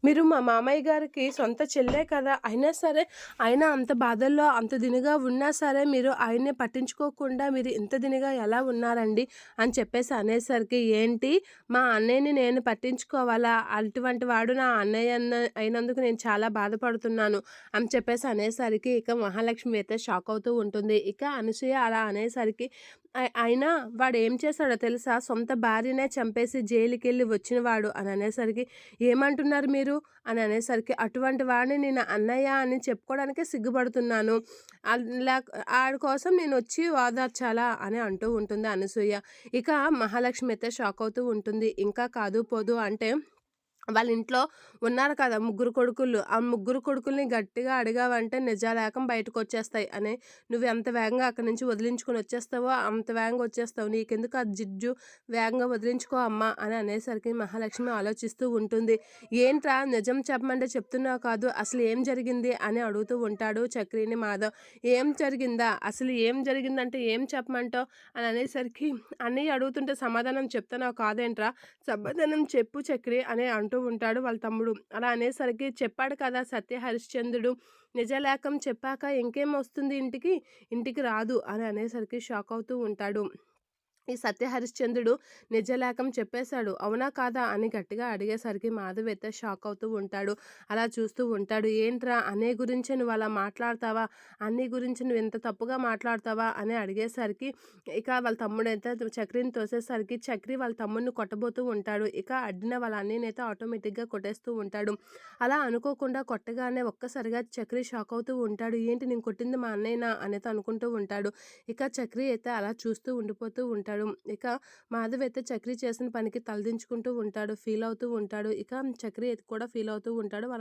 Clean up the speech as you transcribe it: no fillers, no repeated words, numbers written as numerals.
మీరు మా మామయ్య గారికి సొంత చెల్లే కదా! అయినా సరే, ఆయన అంత బాధల్లో, అంత దినిగా ఉన్నా సరే, మీరు ఆయన్ని పట్టించుకోకుండా మీరు ఇంత దినిగా ఎలా ఉన్నారండి? అని చెప్పేసి అనేసరికి, ఏంటి మా అన్నయ్యని నేను పట్టించుకోవాలా? అటువంటి వాడు నా అన్నయ్య అయినందుకు నేను చాలా బాధపడుతున్నాను అని చెప్పేసి అనేసరికి, ఇక మహాలక్ష్మి అయితే షాక్ అవుతూ ఉంటుంది. ఇక అనసూయ అలా అనేసరికి అయినా వాడేం చేశాడో తెలుసా? సొంత భార్యనే చంపేసి జైలుకెళ్ళి వచ్చినవాడు అని అనేసరికి, ఏమంటున్నారు మీరు? అని అనేసరికి, అటువంటి వాడిని నేను అన్నయ్య అని చెప్పుకోవడానికే సిగ్గుపడుతున్నాను. అలా ఆడి కోసం నేనొచ్చి ఓదార్చాలా అని అంటూ ఉంటుంది అనసూయ. ఇక మహాలక్ష్మి అయితే షాక్ అవుతూ ఉంటుంది. ఇంకా కాదు పోదు అంటే వాళ్ళ ఇంట్లో ఉన్నారు కదా! ముగ్గురు కొడుకులు. ఆ ముగ్గురు కొడుకుల్ని గట్టిగా అడిగావంటే నిజాలేకం బయటకొచ్చేస్తాయి అని, నువ్వు ఎంత వేగంగా అక్కడి నుంచి వదిలించుకొని వచ్చేస్తావో అంత వేగంగా వచ్చేస్తావు. నీకెందుకు ఆ జిడ్డు, వేగంగా వదిలించుకో అమ్మా అని అనేసరికి మహాలక్ష్మి ఆలోచిస్తూ ఉంటుంది. ఏంట్రా నిజం చెప్పమంటే చెప్తున్నావు కాదు, అసలు ఏం జరిగింది అని అడుగుతూ ఉంటాడు చక్రిని మాధవ్. ఏం జరిగిందా? అసలు ఏం జరిగిందంటే ఏం చెప్పమంటావు? అని అనేసరికి, అన్నయ్య అడుగుతుంటే సమాధానం చెప్తున్నావు కాదేంట్రా? సమాధానం చెప్పు చక్రి అని అంటూ ఉంటాడు వాళ్ళ తమ్ముడు. అలా అనేసరికి, చెప్పాడు కదా సత్య హరిశ్చంద్రుడు, నిజలేఖం చెప్పాక ఇంకేం వస్తుంది ఇంటికి? ఇంటికి రాదు అని అనేసరికి షాక్ అవుతూ ఉంటాడు. ఈ సత్య హరిశ్చంద్రుడు నిజలేఖం చెప్పేశాడు. అవునా కాదా అని గట్టిగా అడిగేసరికి మాధవ్ అయితే షాక్ అవుతూ ఉంటాడు. అలా చూస్తూ ఉంటాడు. ఏంట్రా అన్నయ్య గురించి నువ్వు అలా మాట్లాడతావా? అన్నయ్య గురించి నువ్వు ఇంత తప్పుగా మాట్లాడతావా? అని అడిగేసరికి, ఇక వాళ్ళ తమ్ముడైతే చక్రిని తోసేసరికి చక్రి వాళ్ళ తమ్ముడిని కొట్టబోతూ ఉంటాడు. ఇక అడ్డిన వాళ్ళ అన్నయ్యనైతే ఆటోమేటిక్‌గా కొట్టేస్తూ ఉంటాడు. అలా అనుకోకుండా కొట్టగానే ఒక్కసారిగా చక్రి షాక్ అవుతూ ఉంటాడు. ఏంటి నేను కొట్టింది మా అన్నయ్యనా? అనేది అనుకుంటూ ఉంటాడు. ఇక చక్రి అయితే అలా చూస్తూ ఉండిపోతూ ఉంటాడు. ఇక మాధవ్ అయితే చక్రి చేసిన పనికి తలదించుకుంటూ ఉంటాడు. ఫీల్ అవుతూ ఉంటాడు. ఇక చక్రి అయితే కూడా ఫీల్ అవుతూ ఉంటాడు.